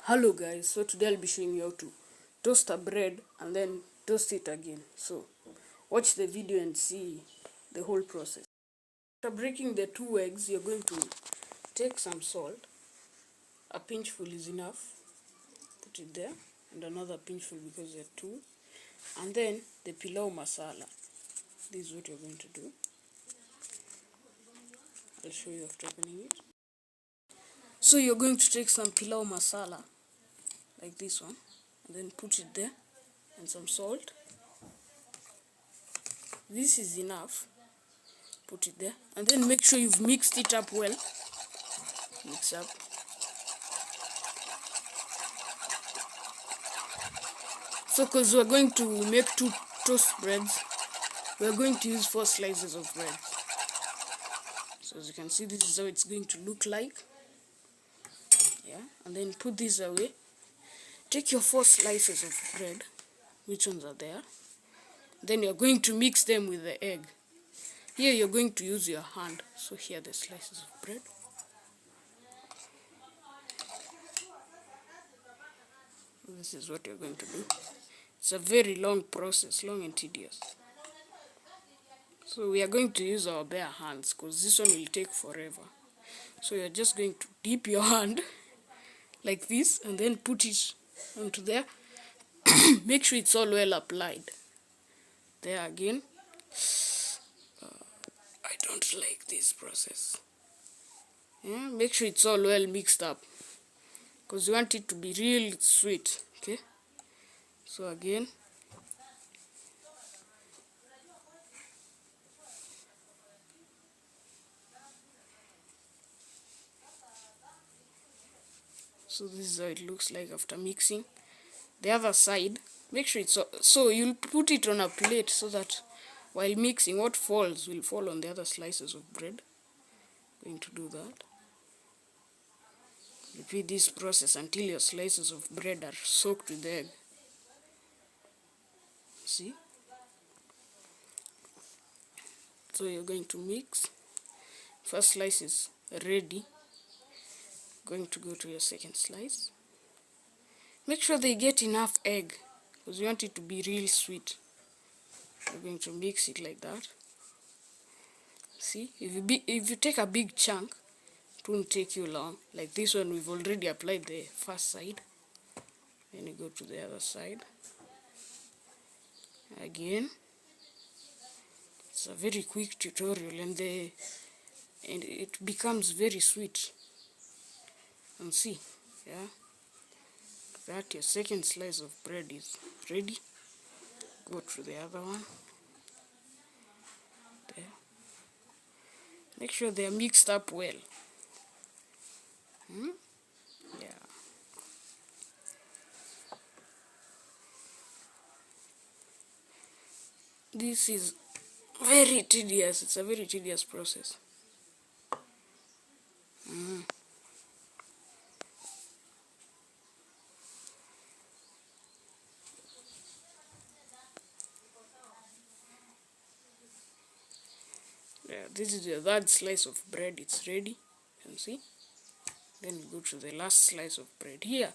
Hello guys, so today I'll be showing you how to toast a bread and then toast it again. So watch the video and see the whole process. After breaking the 2 eggs, you're going to take some salt. A pinchful is enough. Put it there, and another pinchful because there are two. And then the pilau masala. This is what you're going to do. I'll show you after opening it. So you're going to take some pilau masala, like this one, and then put it there, and some salt. This is enough. Put it there, and then make sure you've mixed it up well. Mix up. So because we're going to make 2 toast breads, we're going to use 4 slices of bread. So as you can see, this is how it's going to look like. Yeah, and then put this away. Take your 4 slices of bread, which ones are there. Then you're going to mix them with the egg. Here you're going to use your hand. So here are the slices of bread. This is what you're going to do. It's a very long process, long and tedious. So we are going to use our bare hands because this one will take forever. So you're just going to dip your hand like this and then put it onto there. Make sure it's all well applied. There again. I don't like this process. Yeah, make sure it's all well mixed up because you want it to be real sweet. Okay. So again. So this is how it looks like after mixing. The other side, make sure it's so you'll put it on a plate so that while mixing, what falls will fall on the other slices of bread. Going to do that. Repeat this process until your slices of bread are soaked with egg. See? So you're going to mix. First slice is ready. Going to go to your second slice. Make sure they get enough egg because you want it to be real sweet. You're going to mix it like that. See, if you take a big chunk, it won't take you long. Like this one, we've already applied the first side. Then you go to the other side. Again, it's a very quick tutorial, and it becomes very sweet. And see, yeah, that your second slice of bread is ready. Go to the other one. There. Make sure they are mixed up well. Yeah. This is very tedious. It's a very tedious process. Yeah, this is the third slice of bread. It's ready. You can see. Then you go to the last slice of bread. Here,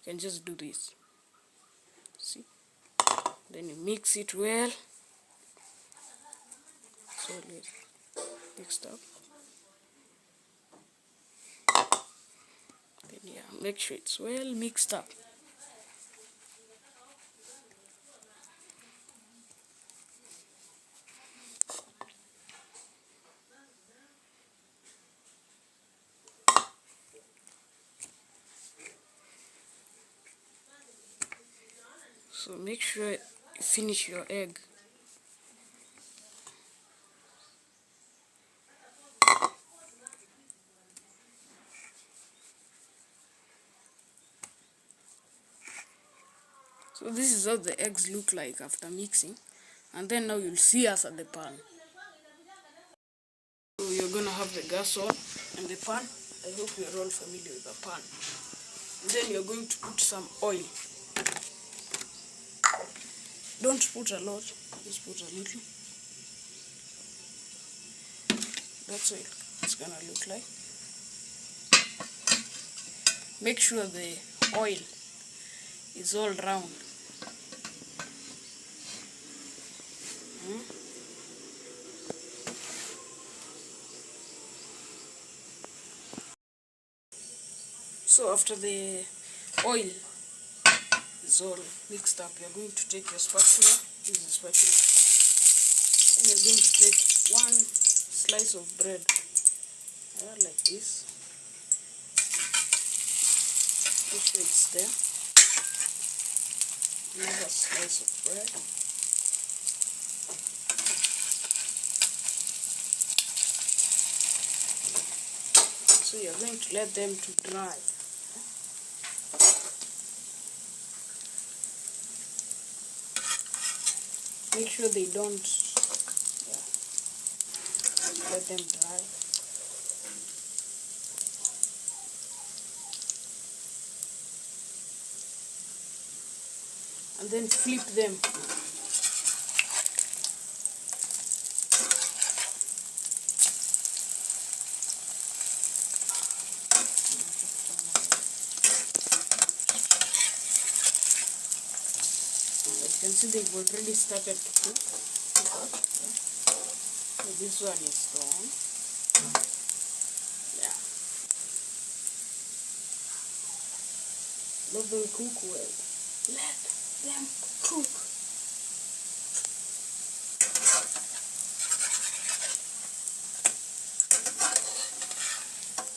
you can just do this. See? Then you mix it well. So mixed up. Then yeah, make sure it's well mixed up. So make sure you finish your egg. So this is how the eggs look like after mixing. And then now you'll see us at the pan. So you're gonna have the gas on and the pan. I hope you're all familiar with the pan. And then you're going to put some oil. Don't put a lot, just put a little. That's what it's gonna look like. Make sure the oil is all round. So after the oil is all mixed up, you're going to take your spatula. This is a spatula. And you're going to take one slice of bread, like this. Make sure it's there. Another slice of bread. So you're going to let them to dry. Make sure they don't, let them dry. And then flip them. You can see they've already started to cook. So this one is done. Yeah. Let them cook well. Let them cook.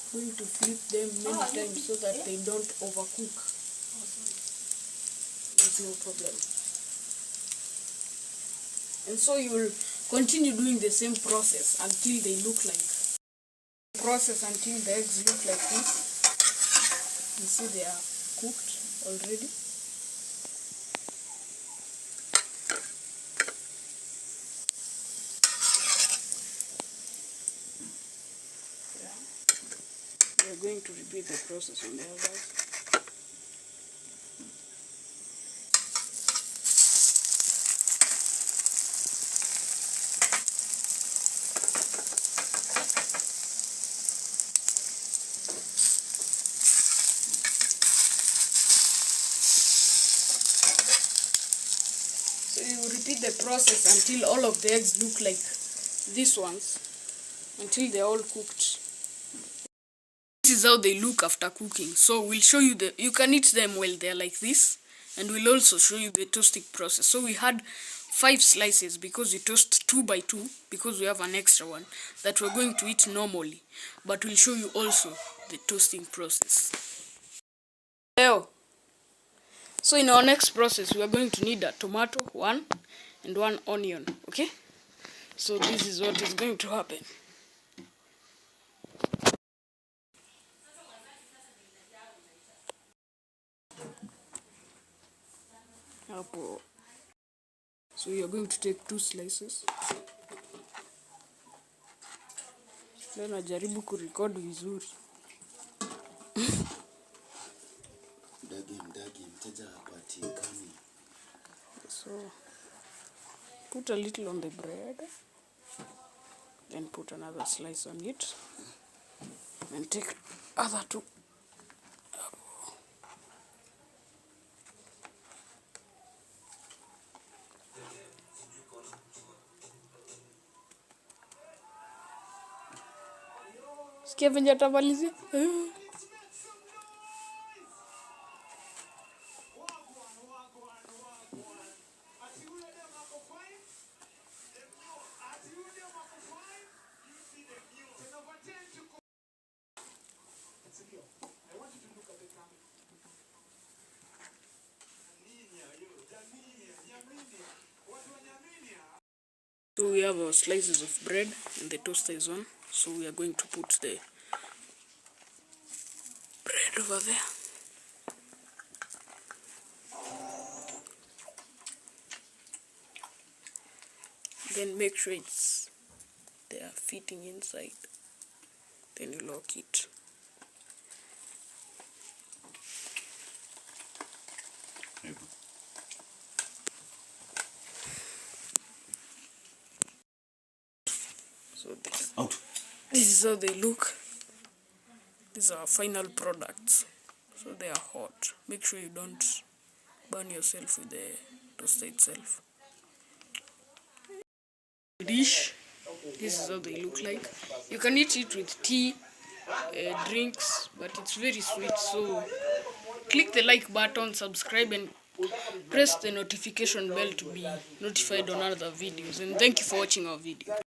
I'm going to flip them many times so that they don't overcook. There's no problem. And so you will continue doing the same process until they look like until the eggs look like this. You see they are cooked already. We are going to repeat the process on the others. So you repeat the process until all of the eggs look like these ones, until they're all cooked. This is how they look after cooking. So we'll show you you can eat them while they're like this, and we'll also show you the toasting process. So we had 5 slices because we toast 2 by 2 because we have an extra one that we're going to eat normally, but we'll show you also the toasting process. So in our next process, we are going to need a tomato, 1, and 1 onion, okay? So this is what is going to happen. So we are going to take 2 slices. Leo najaribu kurecord vizuri. So put a little on the bread, then put another slice on it, and take other 2. Sikia venye atamalizia. So we have our slices of bread and the toaster is on. So we are going to put the bread over there. Then make sure they are fitting inside. Then you lock it. So this is how they look. These are our final products. so they are hot. Make sure you don't burn yourself with the toaster itself. Dish. This is how they look like. You can eat it with tea, drinks, but it's very sweet. So click the like button, subscribe, and press the notification bell to be notified on other videos. And thank you for watching our video.